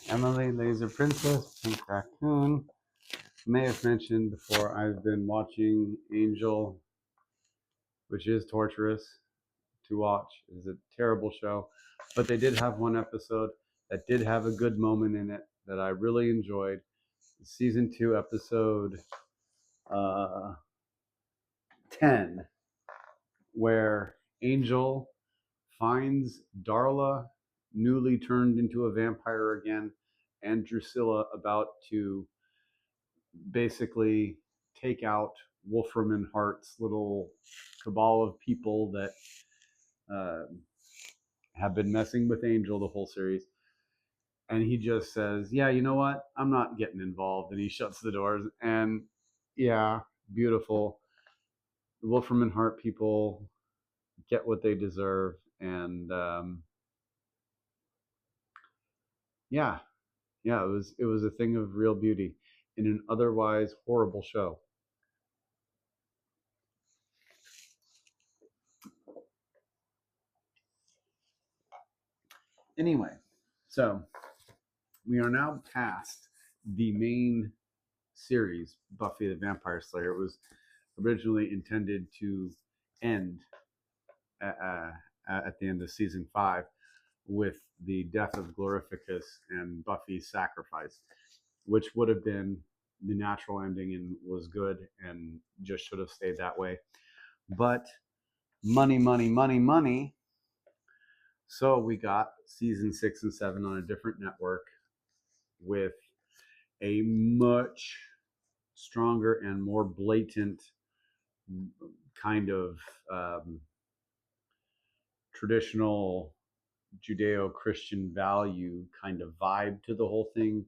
Emily, Laser Princess, Pink Raccoon. May have mentioned before, I've been watching Angel, which is torturous to watch. It is a terrible show, but they did have one episode that did have a good moment in it that I really enjoyed. Season 2, episode uh, 10, where Angel finds Darla newly turned into a vampire again, and Drusilla about to basically take out Wolfram and Hart's little cabal of people that uh, have been messing with Angel the whole series. And he just says, "Yeah, you know what? I'm not getting involved." And he shuts the doors. And yeah, beautiful. The Wolfram and Hart people get what they deserve. And yeah, yeah, it was a thing of real beauty in an otherwise horrible show. Anyway, so we are now past the main series, Buffy the Vampire Slayer. It was originally intended to end at, uh, at the end of season 5 with the death of Glorificus and Buffy's sacrifice, which would have been the natural ending and was good and just should have stayed that way. But money, money, money, money. So we got season 6 and 7 on a different network with a much stronger and more blatant kind of traditional Judeo-Christian value kind of vibe to the whole thing,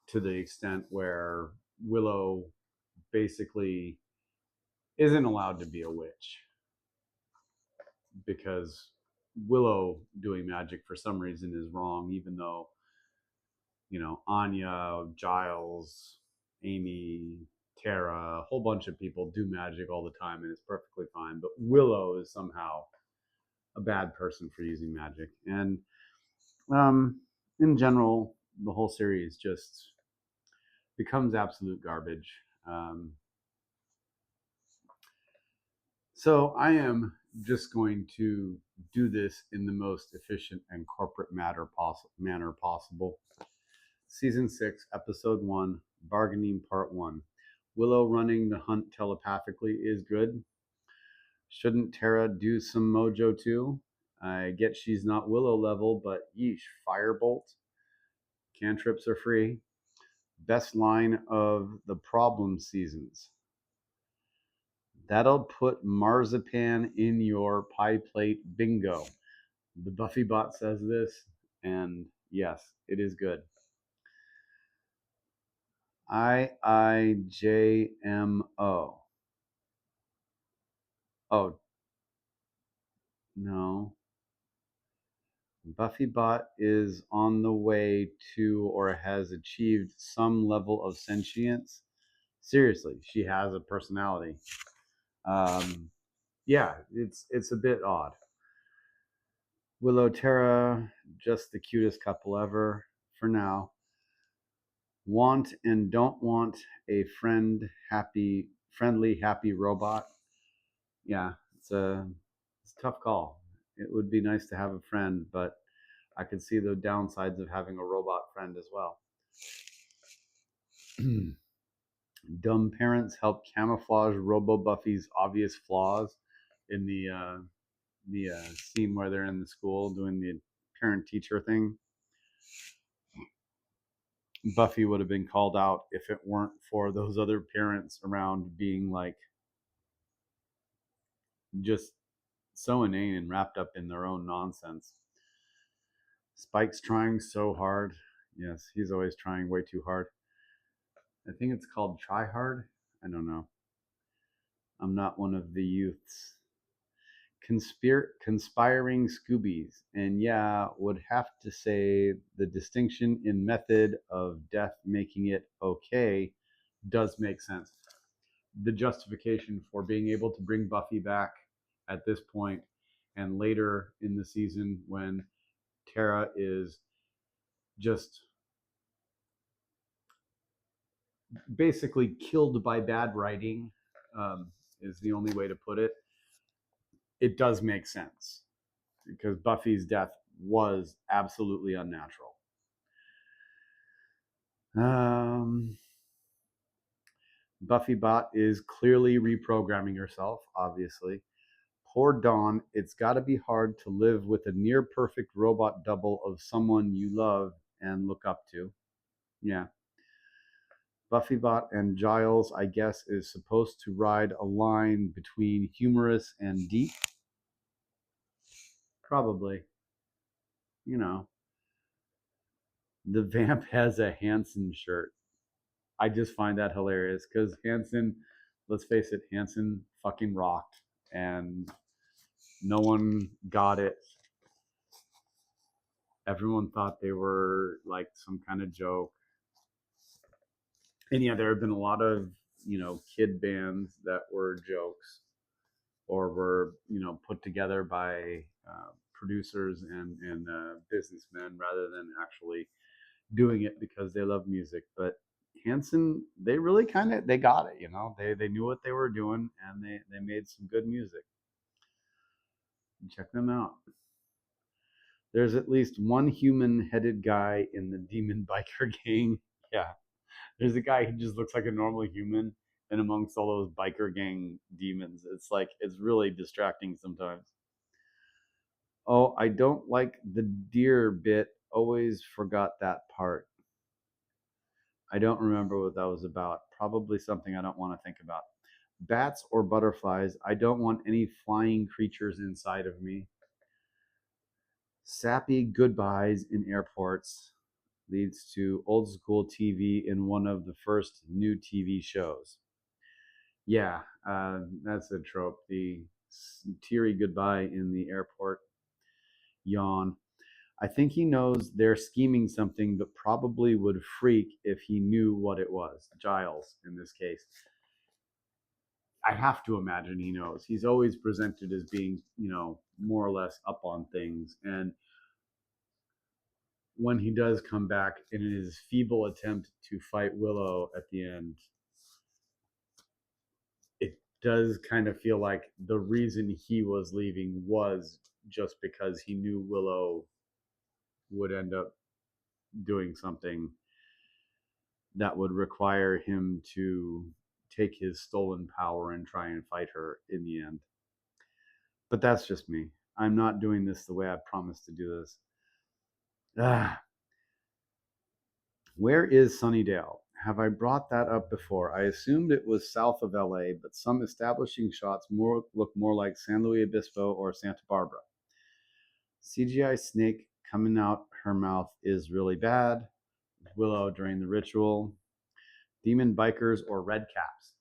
to the extent where Willow basically isn't allowed to be a witch because Willow doing magic for some reason is wrong, even though, Anya, Giles, Amy, Tara, a whole bunch of people do magic all the time and it's perfectly fine. But Willow is somehow a bad person for using magic. And in general, the whole series just becomes absolute garbage. Um, so I am just going to do this in the most efficient and corporate manner possible. Season 6, Episode 1, Bargaining Part 1. Willow running the hunt telepathically is good. Shouldn't Tara do some mojo too? I get she's not Willow level, but yeesh, Firebolt. Cantrips are free. Best line of the problem seasons. That'll put marzipan in your pie plate bingo. The Buffy bot says this, and yes, it is good. IIJMO. Oh, no. Buffybot is on the way to or has achieved some level of sentience. Seriously, she has a personality. Yeah, it's a bit odd. Willow Tara, just the cutest couple ever for now. Want and don't want a friendly, happy robot. Yeah, it's a tough call. It would be nice to have a friend, but I could see the downsides of having a robot friend as well. Dumb parents help camouflage Robo Buffy's obvious flaws in the scene where they're in the school doing the parent teacher thing. Buffy would have been called out if it weren't for those other parents around being like just so inane and wrapped up in their own nonsense. Spike's trying so hard. Yes, he's always trying way too hard. I think it's called Try Hard. I don't know. I'm not one of the youths. Conspiring Scoobies. And yeah, would have to say the distinction in method of death making it okay does make sense. The justification for being able to bring Buffy back at this point and later in the season when Tara is just basically killed by bad writing, is the only way to put it. It does make sense because Buffy's death was absolutely unnatural. Buffybot is clearly reprogramming herself, obviously. Poor Dawn, it's got to be hard to live with a near perfect robot double of someone you love and look up to. Yeah. Buffybot and Giles, I guess, is supposed to ride a line between humorous and deep. Probably. You know, the vamp has a Hanson shirt. I just find that hilarious because Hanson, let's face it, Hanson fucking rocked and no one got it. Everyone thought they were like some kind of joke. And yeah, there have been a lot of, kid bands that were jokes or were, put together by producers and businessmen rather than actually doing it because they love music. But Hanson, they really they got it, they knew what they were doing and they made some good music. Check them out. There's at least one human-headed guy in the demon biker gang. Yeah, there's a guy who just looks like a normal human, and amongst all those biker gang demons, it's really distracting sometimes. Oh, I don't like the deer bit. Always forgot that part. I don't remember what that was about. Probably something I don't want to think about. Bats or butterflies. I don't want any flying creatures inside of me. Sappy goodbyes in airports leads to old school TV in one of the first new TV shows. Yeah, that's a trope. The teary goodbye in the airport. Yawn. I think he knows they're scheming something, but probably would freak if he knew what it was. Giles, in this case. I have to imagine he knows. He's always presented as being, more or less up on things. And when he does come back in his feeble attempt to fight Willow at the end, it does kind of feel like the reason he was leaving was just because he knew Willow would end up doing something that would require him to take his stolen power and try and fight her in the end. But that's just me. I'm not doing this the way I promised to do this. Where is Sunnydale? Have I brought that up before? I assumed it was south of LA, but some establishing shots look more like San Luis Obispo or Santa Barbara. CGI snake coming out her mouth is really bad. Willow during the ritual. Demon bikers or red caps.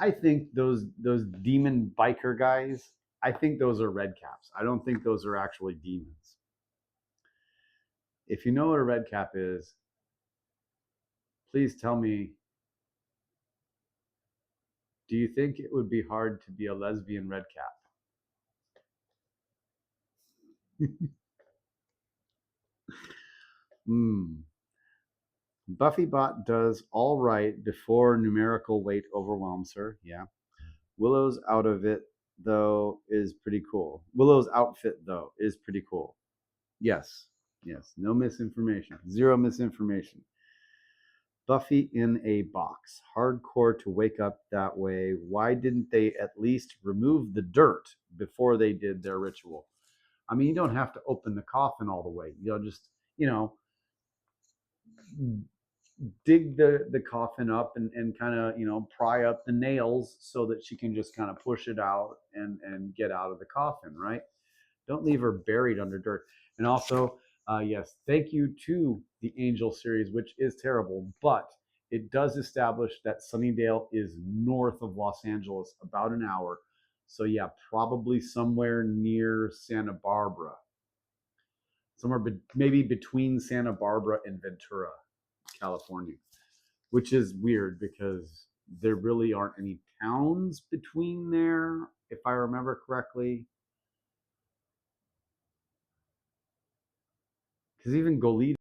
I think those demon biker guys, I think those are red caps. I don't think those are actually demons. If you know what a red cap is, please tell me, do you think it would be hard to be a lesbian red cap? Buffybot does all right before numerical weight overwhelms her. Yeah. Willow's out of it, though, is pretty cool. Willow's outfit, though, is pretty cool. Yes. Yes. No misinformation. Zero misinformation. Buffy in a box. Hardcore to wake up that way. Why didn't they at least remove the dirt before they did their ritual? I mean, you don't have to open the coffin all the way. You'll just, dig the coffin up and kind of, pry up the nails so that she can just kind of push it out and get out of the coffin, right? Don't leave her buried under dirt. And also, yes, thank you to the Angel series, which is terrible, but it does establish that Sunnydale is north of Los Angeles, about an hour. So yeah, probably somewhere near Santa Barbara. Somewhere maybe between Santa Barbara and Ventura, California, which is weird because there really aren't any towns between there, if I remember correctly. Because even Goleta